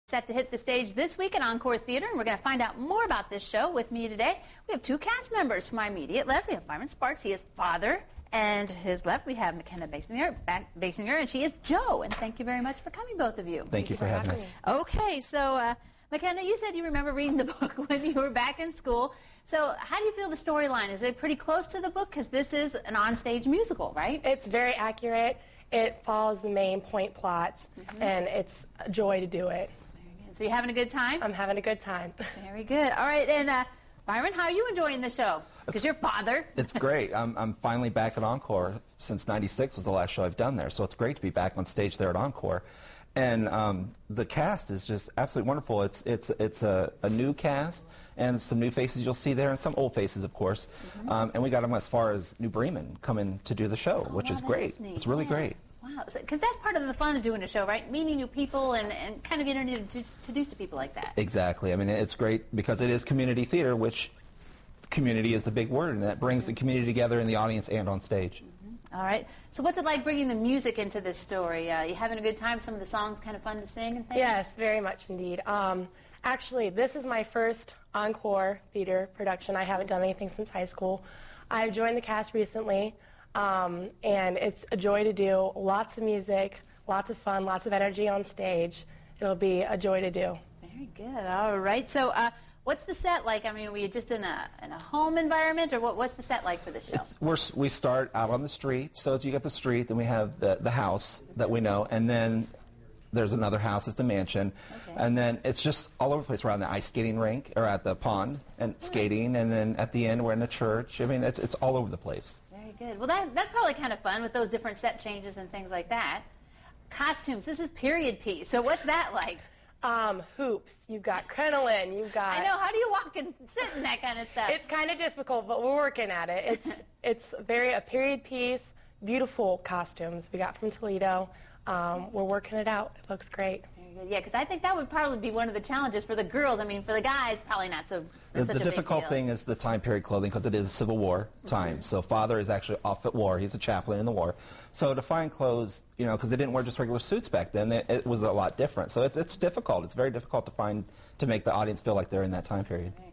Set to hit the stage this week at Encore Theater, and we're going to find out more about this show. With me today, we have two cast members. To my immediate left, we have Byron Sparks. He is father. And his left, we have McKenna Basinger, and she is Jo. And thank you very much for coming, both of you. Thank you for having us. Okay, so McKenna, you said you remember reading the book when you were back in school. So how do you feel the storyline? Is it pretty close to the book? Because this is an onstage musical, right? It's very accurate. It follows the main point plots, and it's a joy to do it. Very good. So you're having a good time? I'm having a good time. Very good. All right, and Byron, how are you enjoying the show? Because you're father. It's great. I'm finally back at Encore. Since '96 was the last show I've done there, so it's great to be back on stage there at Encore. And the cast is just absolutely wonderful. It's a new cast and some new faces you'll see there, and some old faces, of course. And we got them as far as New Bremen coming to do the show, which is great. It's really great. Wow, because that's part of the fun of doing a show, right? Meeting new people and kind of getting introduced to people like that. Exactly. I mean, it's great because it is community theater, which community is the big word, and that brings the community together in the audience and on stage. All right. So what's it like bringing the music into this story? You having a good time? Some of the songs kind of fun to sing and things? Yes, very much indeed. Actually, this is my first Encore theater production. I haven't done anything since high school. I've joined the cast recently, and it's a joy to do. Lots of music, lots of fun, lots of energy on stage. It'll be a joy to do. Very good. All right. So what's the set like? I mean, were you just in a home environment, or what's the set like for the show? We start out on the street, so you get the street, then we have the house that we know, and then there's another house, it's the mansion, and then it's just all over the place. We're on the ice skating rink, or at the pond, and skating, and then at the end we're in the church. I mean, it's all over the place. Very good. Well, that's probably kind of fun with those different set changes and things like that. Costumes, this is period piece, so what's that like? Hoops, you've got crinoline, you've got... I know, how do you walk and sit in that kind of stuff? It's kind of difficult, but we're working at it. It's a period piece, beautiful costumes we got from Toledo. We're working it out. It looks great. Very good. Yeah, because I think that would probably be one of the challenges for the girls. I mean, for the guys, probably not so The such a big difficult deal. thing is the time period clothing, because it is a Civil War time. So father is actually off at war. He's a chaplain in the war. So to find clothes, you know, because they didn't wear just regular suits back then, it was a lot different. So it's difficult. It's very difficult to make the audience feel like they're in that time period. Right.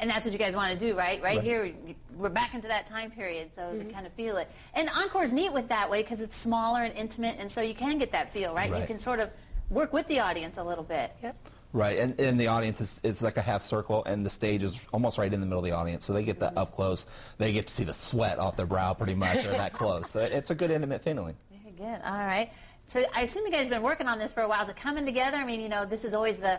And that's what you guys want to do, right? Right here, we're back into that time period, so to kind of feel it. And Encore's neat with that way because it's smaller and intimate, and so you can get that feel, right? You can sort of work with the audience a little bit. Yep. Right, and the audience is like a half circle, and the stage is almost right in the middle of the audience, so they get that up close. They get to see the sweat off their brow pretty much, or that close. So it's a good intimate feeling. Very good. All right. So I assume you guys have been working on this for a while. Is it coming together? I mean, you know, this is always the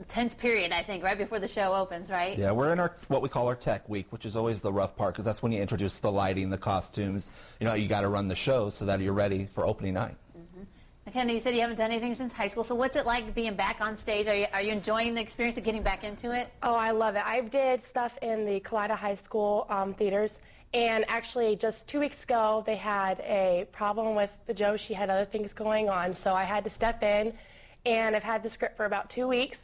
tense period, I think, right before the show opens, right? Yeah, we're in what we call our tech week, which is always the rough part, because that's when you introduce the lighting, the costumes. You know, you got to run the show so that you're ready for opening night. McKenna, you said you haven't done anything since high school, so what's it like being back on stage? Are you enjoying the experience of getting back into it? Oh, I love it. I did stuff in the Kalida High School theaters, and actually just 2 weeks ago they had a problem with the Jo. She had other things going on, so I had to step in, and I've had the script for about 2 weeks.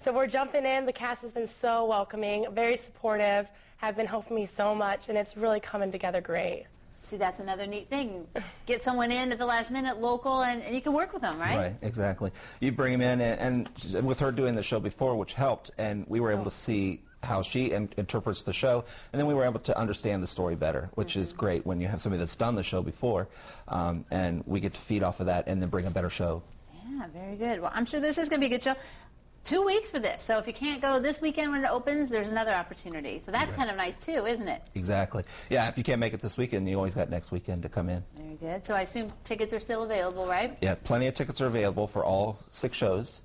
So we're jumping in. The cast has been so welcoming, very supportive, have been helping me so much, and it's really coming together great. See, that's another neat thing. Get someone in at the last minute, local, and you can work with them, right? Right, exactly. You bring them in, and with her doing the show before, which helped, and we were able to see how she interprets the show, and then we were able to understand the story better, which is great when you have somebody that's done the show before, and we get to feed off of that and then bring a better show. Yeah, very good. Well, I'm sure this is going to be a good show. 2 weeks for this, so if you can't go this weekend when it opens, there's another opportunity. So that's kind of nice too, isn't it? Exactly. Yeah, if you can't make it this weekend, you always got next weekend to come in. Very good. So I assume tickets are still available, right? Yeah, plenty of tickets are available for all 6 shows,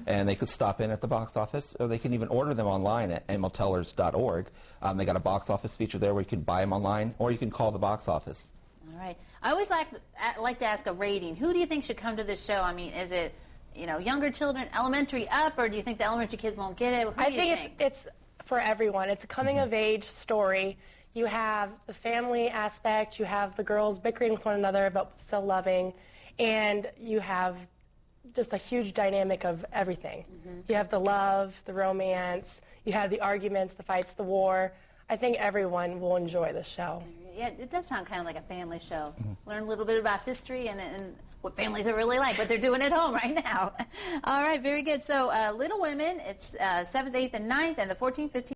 and they could stop in at the box office, or they can even order them online at mltellers.org. They got a box office feature there where you can buy them online, or you can call the box office. All right. I always like to ask a rating. Who do you think should come to this show? I mean, is it, you know, younger children, elementary up, or do you think the elementary kids won't get it? I think it's for everyone. It's a coming-of-age story. You have the family aspect, you have the girls bickering with one another but still loving, and you have just a huge dynamic of everything. You have the love, the romance, you have the arguments, the fights, the war. I think everyone will enjoy the show. Yeah, it does sound kind of like a family show. Learn a little bit about history and what families are really like, what they're doing at home right now. All right, very good. So Little Women, it's 7th, 8th, and 9th, and the 14th, 15th.